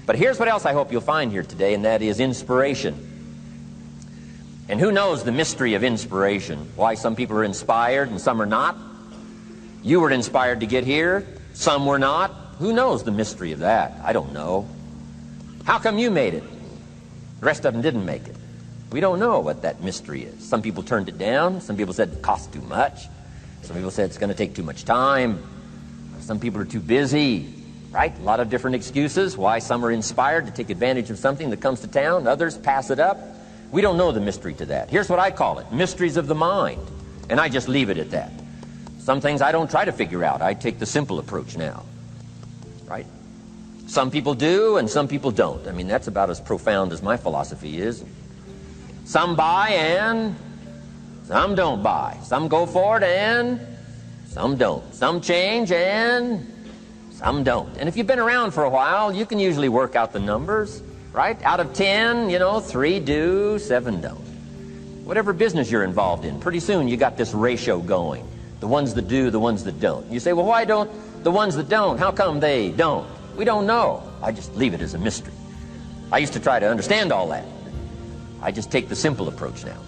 But here's what else I hope you'll find here today, and that is inspiration. And who knows the mystery of inspiration? Why some people are inspired and some are not? You were inspired to get here, some were not. Who knows the mystery of that? I don't know. How come you made it? The rest of them didn't make it. We don't know what that mystery is. Some people turned it down. Some people said it costs too much. Some people said it's going to take too much time. Some people are too busy, right? A lot of different excuses why some are inspired to take advantage of something that comes to town. Others pass it up. We don't know the mystery to that. Here's what I call it: mysteries of the mind. And I just leave it at that. Some things I don't try to figure out. I take the simple approach now, right? Some people do and some people don't. I mean, that's about as profound as my philosophy is. Some buy and some don't buy. Some go for it and some don't. Some change and some don't. And if you've been around for a while, you can usually work out the numbers, right? Out of 10, 3 do, 7 don't. Whatever business you're involved in, pretty soon you got this ratio going. The ones that do, the ones that don't. You say, well, why don't the ones that don't, how come they don't? We don't know. I just leave it as a mystery. I used to try to understand all that. I just take the simple approach now.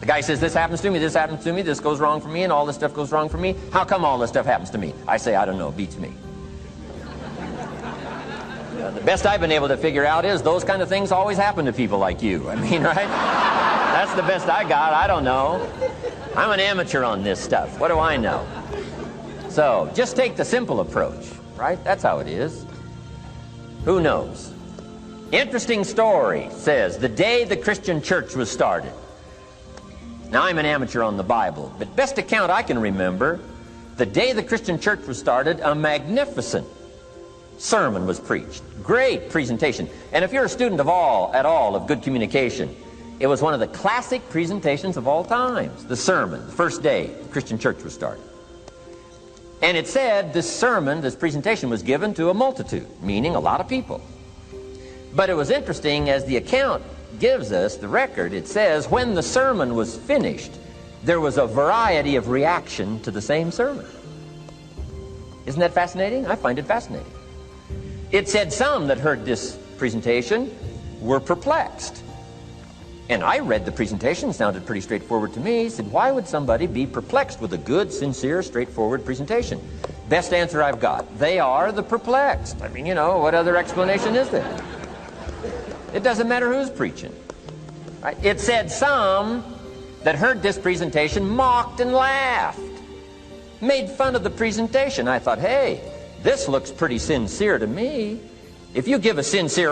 The guy says, this happens to me, this happens to me, this goes wrong for me, and all this stuff goes wrong for me. How come all this stuff happens to me? I say, I don't know, beats me. The best I've been able to figure out is those kind of things always happen to people like you. I mean, right? That's the best I got. I don't know. I'm an amateur on this stuff. What do I know? So, just take the simple approach, right? That's how it is. Who knows? Interesting story says the day the Christian church was started. Now, I'm an amateur on the Bible, but best account I can remember, the day the Christian church was started, a magnificent sermon was preached. Great presentation. And if you're a student at all of good communication, it was one of the classic presentations of all times. The sermon, the first day the Christian church was started. And it said this sermon, this presentation, was given to a multitude, meaning a lot of people. But it was interesting, as the account gives us, the record, it says, when the sermon was finished, there was a variety of reaction to the same sermon. Isn't that fascinating? I find it fascinating. It said some that heard this presentation were perplexed. And I read the presentation, sounded pretty straightforward to me. Said, why would somebody be perplexed with a good, sincere, straightforward presentation? Best answer I've got. They are the perplexed. I mean, what other explanation is there? It doesn't matter who's preaching. Right? It said some that heard this presentation mocked and laughed, made fun of the presentation. I thought, hey, this looks pretty sincere to me. If you give a sincere